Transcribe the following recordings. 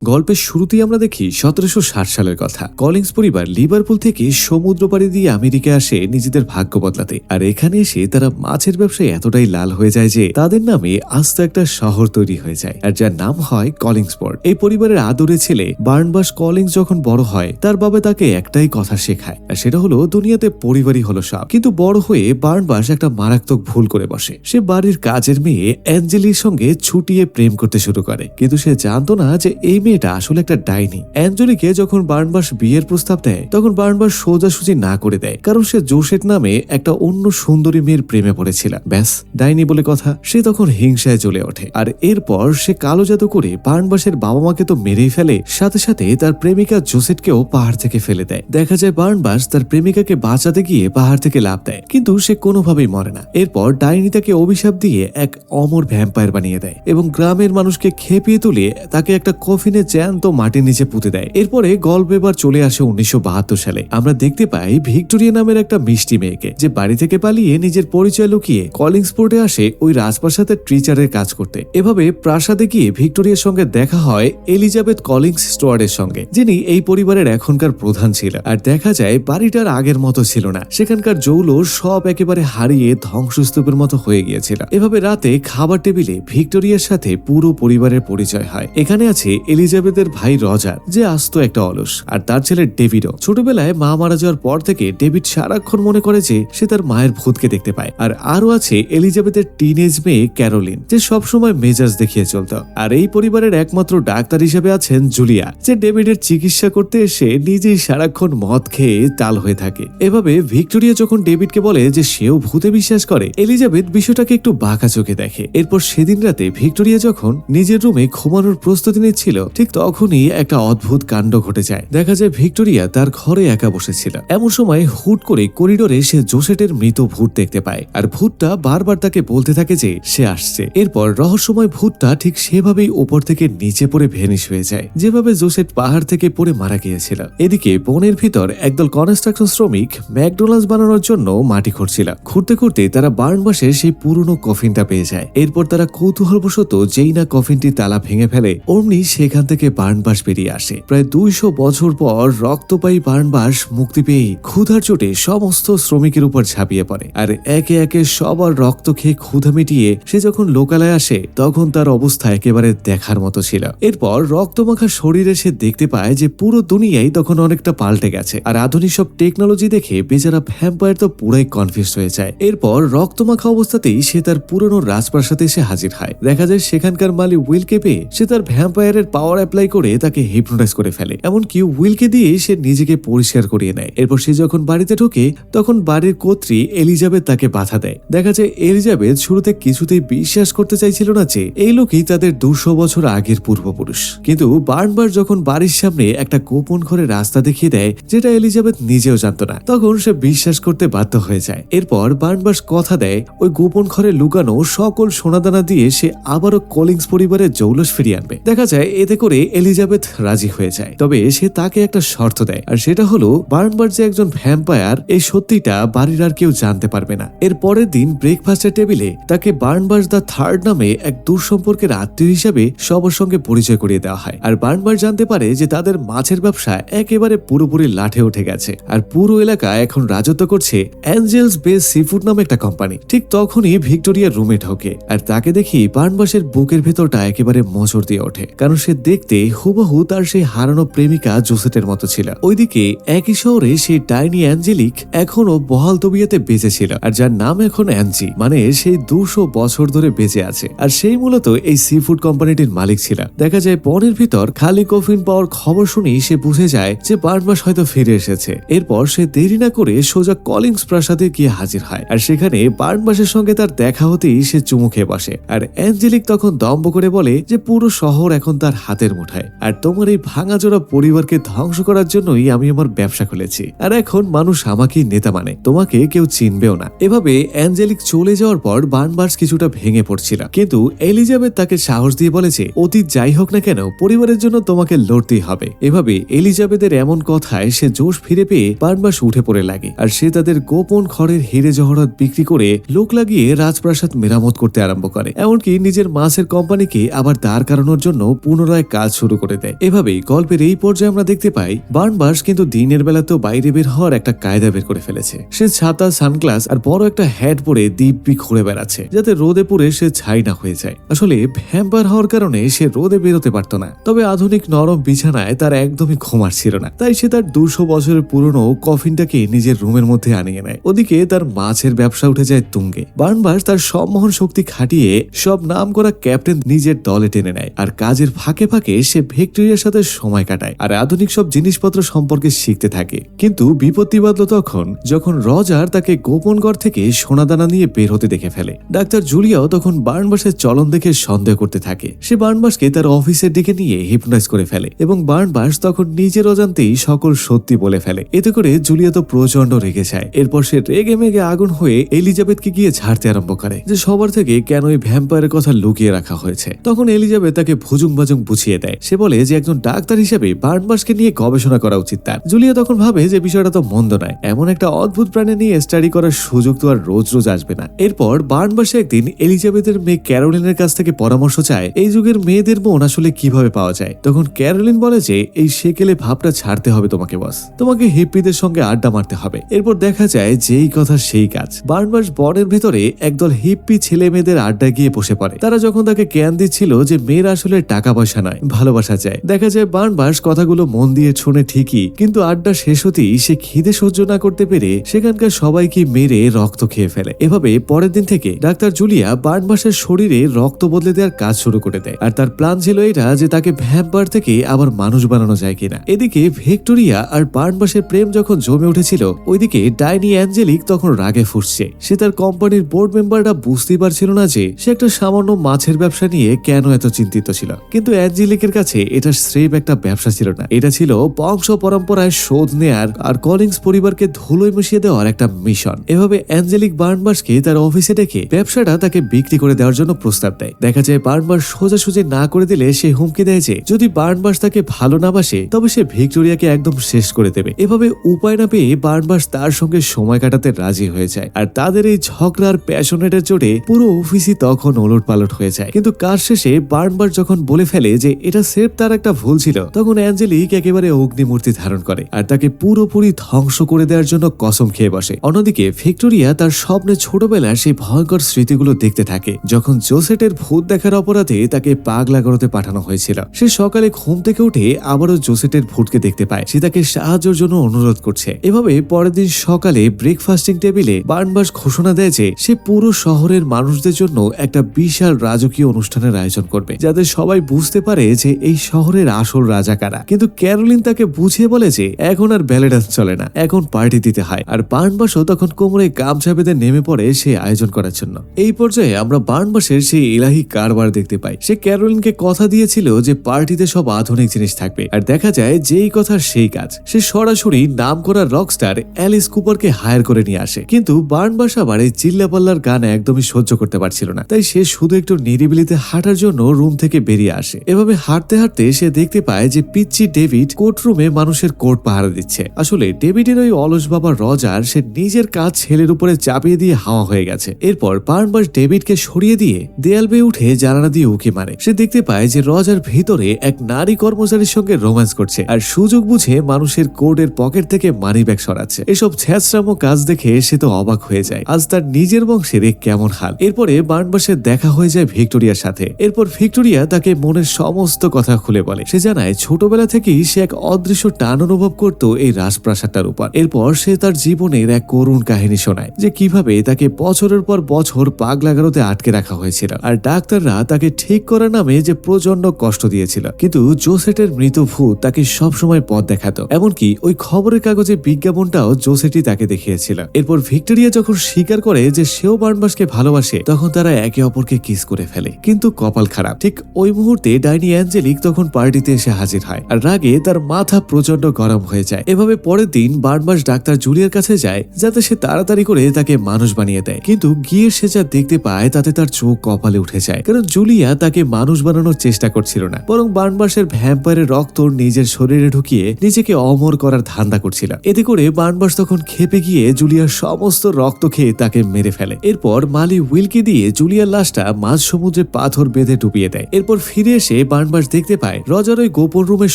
গল্পের শুরুতেই আমরা দেখি 1760 সালের কথা। কলিংস পরিবার লিভারপুল থেকে সমুদ্র পাড়ি দিয়ে আমেরিকা আসে নিজেদের ভাগ্য বদলাতে। আর এখানে এসে তারা মাছের ব্যবসায় এতটাই লাল হয়ে যায় যে তাদের নামে আস্ত একটা শহর তৈরি হয়ে যায়, আর যার নাম হয় কলিংসপোর্ট। এই পরিবারের আদরে ছেলে বার্নবাস কলিংস যখন বড় হয়, তার বাবা তাকে একটাই কথা শেখায়, আর সেটা হলো দুনিয়াতে পরিবারই হলো সব। কিন্তু বড় হয়ে বার্নবাস একটা মারাত্মক ভুল করে বসে। সে বাড়ির কাজের মেয়ে অ্যাঞ্জেলির সঙ্গে ছুটিয়ে প্রেম করতে শুরু করে, কিন্তু সে জানতো না যে এই মেয়েটা আসলে একটা ডাইনি। অ্যাঞ্জেলিকে যখন বার্নবাস বিয়ের প্রস্তাব দেয়, তখন বার্নবাস সোজাসুজি না করে দেয়, কারণ সে জোসেট নামে একটা অন্য সুন্দরী মেয়ের প্রেমে পড়েছিল। ব্যাস, ডাইনি বলে কথা। সে তখন হিংসায় জ্বলে ওঠে, আর এরপর সে কালো জাদু করে বার্নবাসের বাবা মাকে তো মেরেই ফেলে, সাথে সাথে তার প্রেমিকা জোসেটকেও পাহাড় থেকে ফেলে দেয়। দেখা যায় বার্নবাস তার প্রেমিকাকে বাঁচাতে গিয়ে পাহাড় থেকে লাফ দেয়, কিন্তু সে কোনোভাবেই মরে না। এরপর ডাইনি তাকে অভিশাপ দিয়ে এক অমর ভ্যাম্পায়ার বানিয়ে দেয় এবং গ্রামের মানুষকে খেপিয়ে তুলে তাকে একটা কফিনে জ্যান্ত মাটির নিচে পুঁতে দেয়। এরপরে গল্প এবার চলে আসে 1972 সালে। আমরা দেখতে পাই ভিক্টোরিয়া নামের একটা মিষ্টি মেয়েকে, যে বাড়ি থেকে পালিয়ে নিজের পরিচয় লুকিয়ে কলিংসপোর্টে আসে ওই রাজপ্রাসাদের টিচারের কাজ করতে। এভাবে প্রাসাদে গিয়ে ভিক্টোরিয়ার সঙ্গে দেখা হয় এলিজাবেথ কলিংস স্টুয়ার্টের সঙ্গে, যিনি এই পরিবারের এখনকার প্রধান ছিল। আর দেখা যায় বাড়িটার আগের মতো ছিল না, সেখানকার জৌলুস সব একেবারে হারিয়ে ধ্বংসস্তূপের মতো হয়ে গিয়েছিল। এভাবে রাতে খাবার টেবিলে ভিক্টোরিয়ার সাথে পুরো পরিবারের পরিচয় হয়। এখানে আছে এলিজাবেথের ভাই রজার, যে আস্ত একটা অলস, আর তার ছেলে ডেভিডও। ছোটবেলায় মা মারা যাওয়ার পর থেকে ডেভিড সারাক্ষণ মনে করে যে সে তার মায়ের ভূতকে দেখতে পায়। আর আরো আছে এলিজাবেথের টিনেজ মেয়ে ক্যারোলিন, যে সবসময় মেজাজ দেখিয়ে চলত। আর এই পরিবারের একমাত্র ডাক্তার হিসেবে আছেন জুলিয়া, যে ডেভিডের চিকিৎসা করতে এসে নিজেই সারাক্ষণ মদ খেয়ে টাল হয়ে থাকে। এভাবে ভিক্টোরিয়া যখন ডেভিডকে বলে যে সেও ভূতে বিশ্বাস করে, এলিজাবেথ বিষয়টাকে একটু বাঁকা চোখে দেখে। এরপর সেদিন রাতে ভিক্টোরিয়া যখন নিজের রুমে ঘুমানোর প্রস্তুতি নিচ্ছিল, ঠিক তখনই একটা অদ্ভুত কাণ্ড ঘটে যায়। দেখা যায় ভিক্টোরিয়া তার ঘরে একা বসেছিল। এমন সময় হুট করে করিডোরে সে জোসেটের মৃত ভূত দেখতে পায়, আর ভূতটা বারবার তাকে বলতে থাকে যে সে আসছে। এরপর রহস্যময় ভূতটা ঠিক সেভাবেই উপর থেকে নিচে পড়ে ভেনিশ হয়ে যায়, যেভাবে জোসেট পাহাড় থেকে পড়ে মারা গিয়েছিল। এদিকে বনের ভিতর একদল কনস্ট্রাকশন শ্রমিক ম্যাকডোনাল্ডস বানানোর জন্য মাটি খুঁড়ছিল। খুঁড়তে খুঁড়তে তারা বার্নবাসের সেই পুরনো কফিনটা পেয়ে যায়। এরপর তারা কৌতূহলবশত যেই না কফিনটির তালা ভেঙে ফেলে, অমনি সেখান থেকে বার্নবাস বেরিয়ে আসে। প্রায় 200 বছর পর রক্তপায়ী বার্নবাস মুক্তি পেয়ে ক্ষুধার চোটে সমস্ত শ্রমিকের উপর ঝাঁপিয়ে পড়ে, আর একে একে সবার রক্ত খেয়ে ক্ষুধা মিটিয়ে সে যখন লোকালয়ে আসে, তখন তার অবস্থা একেবারে দেখার মতো ছিল। এরপর রক্তমাখা শরীরে সে দেখতে পায় যে পুরো দুনিয়াই তখন অনেকটা পাল্টে গেছে, আর আধুনিক সব টেকনোলজি দেখে বেচারা ভ্যাম্পায়ার তো পুরাই কনফিউজ হয়ে যায়। এরপর রক্তমাখা অবস্থাতেই সে তার পুরনো রাজপ্রাসাদে এসে হাজির হয়। দেখা যায় সেখানকার মালি উইলকে পেয়ে সে তার ভ্যাম্পায়ারের পাওয়ার অ্যাপ্লাই করে তাকে হিপনোটাইজ করে ফেলে। এমনকি উইলকে দিয়ে সে নিজেকে পরিষ্কার করিয়ে নেয়। এরপর সে যখন বাড়িতে ঢোকে, তখন বাড়ির কর্ত্রী এলিজাবেথ তাকে বাধা দেয়। দেখা যায় এলিজাবেথ শুরুতে কিছুতেই বিশ্বাস করতে চাইছিল না যে এই লোকই তাদের 200 বছর আগের পূর্বপুরুষ। কিন্তু বারবার যখন বাড়ির সামনে একটা গোপন ঘরে রাস্তা দেখিয়ে দেয়, যেটা এলিজাবেথ নিজেও জানতো না, তখন সে বিশ্বাস করতে বাধ্য হয়ে যায়। এরপর বার্নবাস কথা দেয় ওই গোপন ঘরে লুকানো সকল সোনাদানা দিয়ে সে আবারও কলিংস পরিবারের জৌলুস ফিরিয়ে আনবে। দেখা যায় এতে করে এলিজাবেথ রাজি হয়ে যায়, তবে সে তাকে একটা শর্ত দেয়, আর সেটা হলো বার্নবাস যে একজন ভ্যাম্পায়ার, এই সত্যিটা বাড়ির আর কেউ জানতে পারবে না। এর পরের দিন ব্রেকফাস্টের টেবিলে তাকে বার্নবাস দ্য থার্ড নামে এক দূরসম্পর্কের আত্মীয় হিসাবে সবার সঙ্গে পরিচয় করিয়ে দেওয়া হয়। আর বার্নবাস জানতে পারে যে তাদের মাছের ব্যবসা একেবারে পুরোপুরি লাঠে উঠে গেছে, আর পুরো এলাকা এখন রাজত্ব করছে অ্যাঞ্জেলস বে সিফুড নামে একটা কোম্পানি। ঠিক তখনই ভিক্টোরিয়ার রুমে ঢোকে, আর তাকে দেখি বার্নবাসের বুকের ভেতরটা একেবারে মোচড় দিয়ে ওঠে, কারণ সে দেখতে হুবহু তার সেই হারানো প্রেমিকা জোসেটের মতো ছিল। ওইদিকে একই শহরে সেই ডাইনি অ্যাঞ্জেলিক এখনো বহাল তবিয়াতে বেঁচে ছিল, আর যার নাম এখন অ্যাঞ্জি, মানে সেই 200 বছর ধরে বেঁচে আছে। আর সেই মূলত এই সি ফুড কোম্পানিটির মালিক ছিল। দেখা যায় বনের ভিতর খালি কফিন পাওয়ার খবর শুনেই সে বুঝে যায় যে বার্নবাস হয়তো ফিরে এসেছে। এরপর সে দেরি না করে সোজা কলিংস প্রাসাদে গিয়ে হাজির হয়, আর সেখানে বার্নবাসের সঙ্গে তার দেখা হতেই সে চুমু খেয়ে বসে। আর অ্যাঞ্জেলিক তখন দম্ভ করে বলে যে পুরো শহর এখন তার হাতের মুঠায়, আর তোমার এই ভাঙাচোরা পরিবারকে ধ্বংস করার জন্যই আমি আমার ব্যবসা খুলেছি, আর এখন মানুষ আমাকেই নেতা মানে, তোমাকে কেউ চিনবেও না। এভাবে অ্যাঞ্জেলিক চলে যাওয়ার পর বার্নবাস কিছুটা ভেঙে পড়ছিল, কিন্তু এলিজাবেথ তাকে সাহস দিয়ে বলেছে অতীত যাই হোক না কেন পরিবারের জন্য তোমাকে লড়তেই হবে। এভাবে এলিজাবেথের এমন কথায় সে জোশ ফিরে পেয়ে বার্নবাস উঠে পড়ে লাগে, আর সে তাদের গোপন ঘরের হিরে জহরত বিক্রি করে লোক লাগিয়ে রাজপ্রাসাদ মেরামত করতে আরম্ভ করে। এমনকি নিজের মাছের কোম্পানিকে আবার দাঁড় করানোর জন্য পুনরায় কাজ শুরু করে দেয়। এভাবেই গল্পের এই পর্যায়ে আমরা দেখতে পাই বার্নবাস কিন্তু দিনের বেলাতেও বাইরে বের হওয়ার একটা কায়দা বের করে ফেলেছে। সে ছাতা, সানগ্লাস আর বড় একটা হ্যাট পরে দিব্যি ঘুরে বেড়াচ্ছে, যাতে রোদে পুড়ে সে ছাই না হয়ে যায়। আসলে ভ্যাম্পায়ার হওয়ার কারণে সে রোদে বেরোতে পারতো না, তবে আধুনিক নরম বিছানায় তার একদমই ঘুম আসছিল না। তাই সে তার 200 বছরের পুরনো কফিনটাকে নিজের রুমের মধ্যে আনিয়ে নেয়। ওদিকে তার মাছের ব্যবসা উঠে যায় তুঙ্গে। বার্নবাস তার সম্মোহন শক্তি খাটিয়ে সব নাম করা ক্যাপ্টেন নিজের দলে টেনে নেয়, আর কাজের ফাঁকে ফাঁকে সে ভিক্টোরিয়ার সাথে সময় কাটায় আর আধুনিক সব জিনিসপত্র সম্পর্কে শিখতে থাকে। কিন্তু বিপত্তি বাঁধল তখন, যখন রজার তাকে গোপন ঘর থেকে সোনাদানা নিয়ে বের হতে দেখে ফেলে। ডাক্তার জুলিয়াও তখন বার্নবাসের চলন দেখে সন্দেহ করতে থাকে। সে বার্নবাসকে তার অফিসের দিকে নিয়ে হিপনোটাইজ করে ফেলে এবং বার্নবাস তখন নিজের অজান্তেই সকল সত্যি বলে ফেলে। এতে করে জুলিয়া তো প্রচন্ড রেগে যায়। এরপর সে রেগে মেগে আগুন হয়ে এলিজাবেথকে গিয়ে ঝাড়তে আরম্ভ করে যে সবার থেকে কেন এই ভ্যাম্পায়ারের কথা লুকিয়ে রাখা হয়েছে। তখন এলিজাবেথ তাকে ভুজুং বাজুং বুঝিয়ে দেয়। সে বলে যে একজন ডাক্তার হিসেবে বার্নবাসকে নিয়ে গবেষণা করা উচিত তার। জুলিয়া তখন ভাবে যে বিষয়টা তো মন্দ নয়, এমন একটা অদ্ভুত প্রাণী নিয়ে স্টাডি করার সুযোগ তো আর রোজ রোজ আসবে না। এরপর বার্নবাসে একদিন এলিজাবেথের মেয়ে ক্যারোলিনের কাছ থেকে পরামর্শ চায় এই যুগের মেয়েদের মন আসলে কিভাবে পাওয়া যায়। তখন ক্যারোলিন বলে যে এই সেকেলে ভাবটা ছাড়তে হবে তোমাকে বস, তোমাকে হিপ্পিদের সঙ্গে আড্ডা মারতে হবে। এরপর দেখা যায় যেই কথা সেই কাজ। বার্নবাস বনের ভেতরে একদল হিপ্পি ছেলে মেয়েদের আড্ডায় গিয়ে বসে পড়ে। তারা যখন তাকে জ্ঞান দিচ্ছিল যে মেয়েরা আসলে টাকা পয়সা নয়, ভালোবাসা চায়। দেখা যায় বার্নবাস কথাগুলো মন দিয়ে শুনে ঠিকই, কিন্তু আড্ডা শেষ হতেই সে খিদে সহ্য না করতে পেরে সেখানকার সবাইকে মেরে রক্ত খেয়ে ফেলে। এভাবে পরের দিন থেকে ডাক্তার জুলিয়া বার্নবাসের শরীরে রক্ত বদলে দেওয়ার কাজ শুরু করে দেয়। আর তার প্ল্যান ছিল এটা যে তাকে ভ্যাম্পায়ার থেকে আবার মানুষ বানানো যায় কিনা। এদিকে ভিক্টোরিয়া আর বার্নবাসের প্রেম যখন জমে উঠেছিল, ওইদিকে ডাইনি অ্যাঞ্জেলিক তখন রাগে ফুঁসছে। সে তার কোম্পানির বোর্ড মেম্বাররা বুঝতেই পারছিল না যে সে একটা সামান্য মাছের ব্যবসা নিয়ে কেন এত চিন্তিত ছিল। কিন্তু অ্যাঞ্জেলিকের কাছে এটা স্রেফ একটা ব্যবসা ছিল না, এটা ছিল বংশ পরম্পরায় শোধ নেয়ার আর কলিংস পরিবারকে ধুলোয় মিশিয়ে দেওয়ার একটা মিশন। এভাবে অ্যাঞ্জেলিক বার্নবাসকে তার অফিসে ডেকে ব্যবসাটা তাকে বিক্রি করে দেওয়ার জন্য প্রস্তাব দেয়। দেখা যায় বার্নবাস সোজাসুজি না করে দিলে সে হুমকি দেয় যে যদি বার্নবাস তাকে ভালো না বাসে তবে সে ভিক্টোরিয়াকে একদম শেষ করে দেবে। এভাবে উপায় না পেয়ে বার্নবাস তার সঙ্গে সময় কাটাতে রাজি হয়ে যায়। আর তাদের এই ঝগড়ার প্যাশনেটের জোরে পুরো অফিসই তখন ওলট পালট হয়ে যায়। কিন্তু কাজ শেষে বার্নবাস যখন বলে ফেলে যে এটা সেফ তার একটা ভুল ছিল, তখন অ্যাঞ্জেলিক একেবারে অগ্নিমূর্তি ধারণ করে আর তাকে পুরোপুরি ধ্বংস করে দেওয়ার জন্য কসম খেয়ে বসে। অন্যদিকে ভিক্টোরিয়া তার স্বপ্নে ছোটবেলার সেই ভয়ঙ্কর স্মৃতিগুলো দেখতে থাকে, যখন জোসেটের ভূত দেখার অপরাধে তাকে পাগলাগারোতে পাঠানো হয়েছিল। সে সকালে ঘুম থেকে উঠে আবারও জোসেটের ভূতকে দেখতে পায়। সে তাকে সাহায্যের জন্য অনুরোধ করছে। এভাবে পরের দিন সকালে ব্রেকফাস্টিং টেবিলে বার্নবাস ঘোষণা দেয় যে সে পুরো শহরের মানুষদের জন্য একটা বিশাল রাজকীয় অনুষ্ঠানের আয়োজন করবে, যাতে সবাই বুঝতে পারে যে এই শহরের আসল রাজা কারা। কিন্তু ক্যারোলিন তাকে বুঝিয়ে বলে যে এখন আর ব্যালে ডান্স চলে না, এখন পার্টি দিতে হয়। আর বার্নবাসও তখন কোমরে গামছা বেঁধে নেমে পড়ে সেই আয়োজন করার জন্য। এই পর্যায়ে আমরা বার্নবাসের সেই ইলাহি কারবার দেখতে পাই। সে ক্যারোলিনকে কথা দিয়েছিল যে পার্টিতে সব আধুনিক জিনিস থাকবে, আর দেখা যায় যেই কথা সেই কাজ। সে সরাসরি নাম করা রকস্টার অ্যালিস কুপারকে হায়ার করে নিয়ে আসে। কিন্তু বার্নবাস আবার এই চিল্লাপাল্লার গান একদমই সহ্য করতে পারছিল না, তাই সে শুধু একটু নিরিবিলিতে হাঁটার জন্য রুম থেকে বেরিয়ে আসে। এভাবে হাঁটতে হাঁটতে সে দেখতে পায় যে পিচ্চি ডেভিড কোর্টরুমে মানুষের কোর্ট পাহারা দিচ্ছে। আসলে ডেভিডের ওই অলস বাবা রজার সে নিজের কাজ ছেলের উপরে চাপিয়ে দিয়ে হাওয়া হয়ে গেছে। এরপর বার্নবাস ডেভিডকে সরিয়ে দিয়ে দেয়াল বেয়ে উঠে জানালা দিয়ে উঁকি মারে। সে দেখতে পায় যে রজার ভিতরে এক নারী কর্মচারীর সঙ্গে রোম্যান্স করছে আর সুযোগ বুঝে মানুষের কোর্টের পকেট থেকে মানি ব্যাগ সরাচ্ছে। এসব ছ্যাঁচড়ামো কাজ দেখে সে তো অবাক হয়ে যায়, আজ তার নিজের বংশের কেমন হাল। এরপরে বার্নবাসের দেখা হয়ে যায় ভিক্টোরিয়ার সাথে। এরপর ভিক্টোরিয়া তাকে মনের সমস্ত কথা খুলে বলে। সে জানায় ছোটবেলা থেকেই সে এক অদৃশ্য টান অনুভব করত এই রাজপ্রাসাদটার উপর। এরপর সে তার জীবনের এক করুণ কাহিনী শোনায় যে কিভাবে তাকে বছরের পর বছর পাগলাগারোতে আটকে রাখা হয়েছিল আর ডাক্তাররা তাকে ঠিক করার নামে যে প্রচন্ড কষ্ট দিয়েছিল। কিন্তু জোসেটের মৃত ভূত তাকে সবসময় পথ দেখাতো, এমনকি ওই খবরের কাগজে বিজ্ঞাপনটাও জোসেটই তাকে দেখিয়েছিল। এরপর ভিক্টোরিয়া যখন স্বীকার করে যে সেও বার্নবাসকে ভালোবাসে, তখন তারা একে অপরকে কিস করে ফেলে। কিন্তু কপাল খারাপ, ঠিক ওই মুহূর্তে ডাইনি অ্যাঞ্জেলিক তখন পার্টিতে এসে হাজির হয় আর রাগে তার মাথা প্রচন্ড গরম হয়ে যায়। এভাবে পরের দিন বার্নবাস ডাক্তার জুলিয়ার কাছে যায় যাতে সে তাড়াতাড়ি করে তাকে মানুষ বানিয়ে দেয়। কিন্তু গিয়ে সে যা দেখতে পায় তাতে তার চোখ কপালে উঠে যায়, কারণ জুলিয়া তাকে মানুষ বানানোর চেষ্টা করছিল না, বরং বার্নবাসের ভ্যাম্পায়ারের রক্ত নিজের শরীরে ঢুকিয়ে নিজেকে অমর করার ধান্দা করছিল। এতে করে বার্নবাস তখন খেপে গিয়ে জুলিয়ার সমস্ত রক্ত খেয়ে তাকে মেরে ফেলে। এরপর মালি উইলকে দিয়ে জুলিয়ার লাশটা মাঝ সমুদ্রে পাথর বেঁধে ডুবিয়ে দেয়। এরপর ফিরে এসে বার্নবার্স দেখতে পায় রজার ওই গোপন রুমে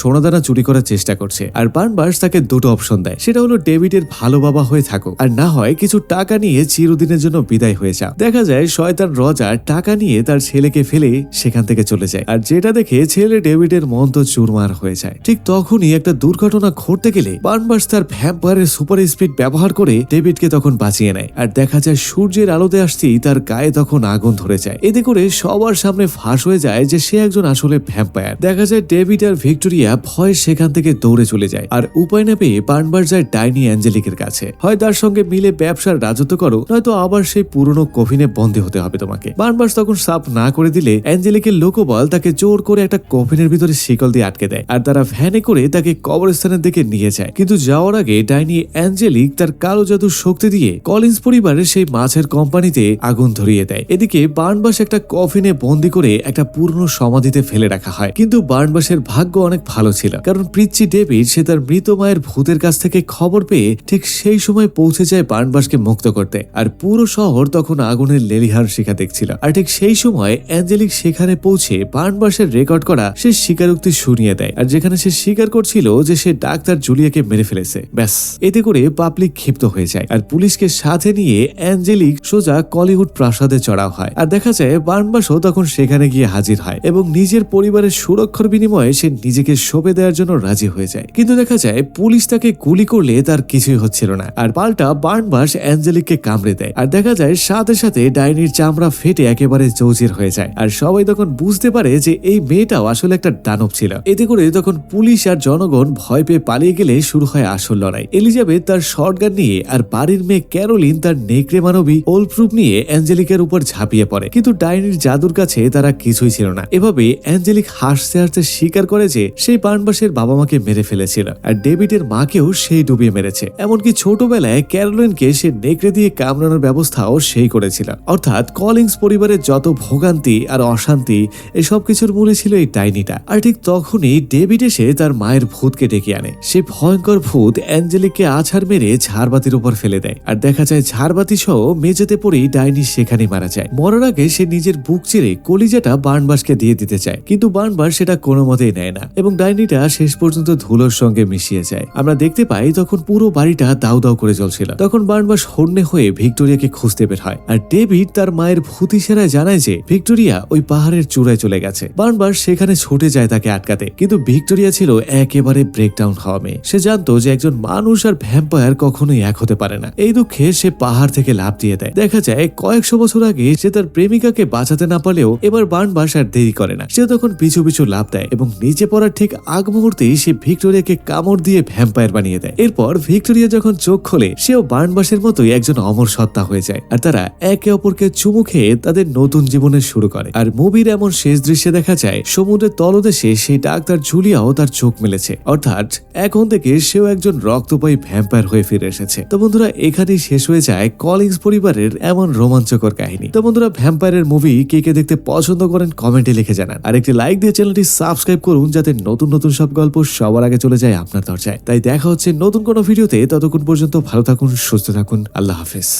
সোনাদানা চুরি করার চেষ্টা করছে। আর বার্নবার্স তাকে দুটো অপশন দেয়, সেটা হলো ডেভিডের ভালো বাবা হয়ে থাকো, আর না হয় কিছু টাকা নিয়ে চিরদিনের জন্য বিদায় হয়ে যাও। দেখা যায় শয়তান রজার টাকা নিয়ে তার ছেলেকে ফেলে সেখান থেকে চলে যায়, আর যেটা দেখে ছেলে ডেভিডের মন তো চুরমার হয়ে যায়। ঠিক তখনই একটা দুর্ঘটনা ঘটতে গেলে বার্নবার্স তার ভ্যাম্পায়ারের সুপার স্পিড ব্যবহার করে ডেভিডকে তখন বাঁচিয়ে নেয়। আর দেখা যায় সূর্যের আলোতে আসতেই তার গায়ে তখন আগুন ধরে যায়। এতে করে সবার সামনে ফাঁস হয়ে যায় যে সে একজন আসলে ভ্যাম্পায়ার। দেখা যায় ডেভিড আর ভিক্টোরিয়া ভয় সেখান থেকে দৌড়ে চলে যায়, আর উপায় না পেয়ে বার্নবার্স যায় ডাইনি অ্যাঞ্জেলিকের কাছে। হয় তার সঙ্গে মিলে ব্যবসার রাজত্ব করো, নয়তো আবার সেই পুরনো কফিনে বন্দী হতে হবে তোমাকে। বার্নবার্স তখন সাফ না করে দিলে অ্যাঞ্জেলিকের লোকবল তাকে জোর করে একটা কফিনের ভিতরে শিকল দিয়ে আটকে দেয়, আর তারা ভ্যানে করে তাকে কবরস্থানের দিকে নিয়ে যায়। কিন্তু যাওয়ার আগে ডাইনি অ্যাঞ্জেলিক তার কালো জাদুর শক্তি দিয়ে কলিন্স পরিবারের সেই মাছের কোম্পানিতে আগুন ধরিয়ে দেয়। এদিকে বার্নবাস একটা কফিনে বন্দি করে একটা পুরনো সমাধিতে ফেলে রাখা হয়। কিন্তু বার্নবাসের ভাগ্য অনেক ভালো ছিল, কারণ প্রিচ্ছি ডেভিড সে তার মৃত মায়ের ভূতের কাছ থেকে খবর পেয়ে ঠিক সেই সময় পৌঁছে যায় বার্নবাসকে মুক্ত করতে। আর পুরো শহর তখন আগুনের লেলিহান শিখা দেখছিল। আর ঠিক সেই সময় অ্যাঞ্জেলিক সেখানে পৌঁছে বার্নবাসের রেকর্ড করা সে স্বীকারোক্তি শুনিয়ে দেয়, আর যেখানে সে স্বীকার করছিল যে সে ডাক্তার জুলিয়াকে মেরে ফেলেছে। ব্যাস, এতে করে পাবলিক ক্ষিপ্ত হয়ে যায়, আর পুলিশকে সাথে নিয়ে অ্যাঞ্জেলিক সোজা কলিউড প্রাসাদে চড়াও হয়। আর দেখা যায় বার্নবাসও তখন সেখানে গিয়ে হাজির হয় এবং নিজের পরিবারের সুরক্ষার বিনিময়ে সে নিজেকে সঁপে দেওয়ার জন্য রাজি হয়ে যায়। কিন্তু দেখা যায় পুলিশ তাকে গুলি করলে তার কিছুই হচ্ছিল না, আর পাল্টা বার্নবাস অ্যাঞ্জেলিককে কামড়ে দেয়। আর দেখা যায় সাথে সাথে ডাইনির চামড়া ফেটে একেবারে জৌজির হয়ে যায়। আর সবাই তখন বুঝতে পারে যে এই মেয়েটাও আসলে একটা দানব ছিল। এতে করে তখন পুলিশ আর জনগণ ভয় পেয়ে পালিয়ে গেলে শুরু হয় আসল লড়াই। এলিজাবেথ তার শটগান নিয়ে আর বাড়ির মেয়ে ক্যারোলিন তার নেকড়ে মানবী ওলপ্রুফ নিয়ে অ্যাঞ্জেলিকের উপর ঝাঁপিয়ে পড়ে, কিন্তু ডাইনির জাদুর কাছে তারা কিছুই ছিল না। এভাবে অ্যাঞ্জেলিক হাসতে হাসতে স্বীকার করে যে সেই বার্নবাসের বাবা মাকে মেরে ফেলেছিল, আর ডেভিডের মাকেও সেই ডুবিয়ে মেরেছে। এমনকি ছোটবেলায় ক্যারোলিনকে সে নেকড়ে দিয়ে কামড়ানোর ব্যবস্থাও সেই করেছিল। অর্থাৎ কলিংস পরিবারের যত ভোগান্তি আর অশান্তি এসব কিছুর মূলে ছিল এই ডাইনিটা। আর ঠিক তখনই ডেভিড এসে তার মায়ের ভূতকে ডেকে আনে। সে ভয়ঙ্কর ভূত অ্যাঞ্জেলিককে আছাড় মেরে ঝাড়বাতির উপর ফেলে দেয়, আর দেখা যায় ঝাড়বাতি সহ মেঝেতে পড়েই ডাইনি সেখানেই মারা যায়। মরার আগে সে নিজের বুক চিরে কলিজাটা বার্নবাসকে দিয়ে দিতে চায়, কিন্তু বার্নবাস সেটা কোনো মতেই নেয় না এবং ডাইনিটা শেষ পর্যন্ত ধুলোর সঙ্গে মিশিয়ে যায়। আমরা দেখতে পাই তখন পুরো বাড়িটা দাউ দাউ করে জ্বলছিল। তখন বার্নবাস হন্যে হয়ে ভিক্টোরিয়াকে খুঁজতে বের হয়, আর ডেভিড তার মায়ের ভূত ইশারায় জানায় যে ভিক্টোরিয়া ওই পাহাড়ের চূড়ায় চলে গেছে। বার্নবাস সেখানে ছুটে যায় তাকে আটকাতে, কিন্তু ভিক্টোরিয়া ছিল একেবারে ব্রেকডাউন হওয়া মেয়ে। সে জানতো যে একজন মানুষ আর ভ্যাম্পায়ার কখনোই এক হতে পারে না। এই দুঃখে সে পাহাড় থেকে লাফ দিয়ে দেয়। দেখা যায় কয়েকশো বছর আগে সে তার প্রেমিকাকে বাঁচাতে না পারলেও এবার বার্নবাস আর দেরি করে না। সে তখন পিছু পিছু লাফ দেয় এবং নিচে পড়ার ঠিক আগ মুহূর্তেই সে ভিক্টোরিয়াকে কামড় দিয়ে ভ্যাম্পায়ার বানিয়ে দেয়। এরপর ভিক্টোরিয়া যখন চোখ খোলে সেও বার্নবাসের মতোই একজন অমর সত্তা হয়ে যায়, আর তারা একে অপরকে চুমু খেয়ে তাদের নতুন জীবনের শুরু করে। আর মুভির এমন শেষ দৃশ্যে দেখা যায় সমুদ্রের তলদেশে সেই ডাক্তার জুলিয়াও তার চোখ মেলেছে, অর্থাৎ এখন থেকে সেও একজন রক্তপায়ী ভ্যাম্পায়ার হয়ে ফিরে এসেছে। তো বন্ধুরা, এখানেই শেষ হয়ে যায় কলিংস পরিবারের এমন রোমাঞ্চকর কাহিনী। তো বন্ধুরা, ভ্যাম্পায়ারের মুভি কে কে দেখতে পছন্দ করেন কমেন্টে লিখে জানান, আর একটি লাইক দিয়ে চ্যানেলটি সাবস্ক্রাইব করুন যাতে নতুন নতুন সব গল্প সবার আগে চলে যায় আপনার দরজায়। তাই দেখা হচ্ছে নতুন কোনো ভিডিওতে। ততক্ষণ পর্যন্ত ভালো থাকুন, সুস্থ থাকুন, আল্লাহ হাফেজ।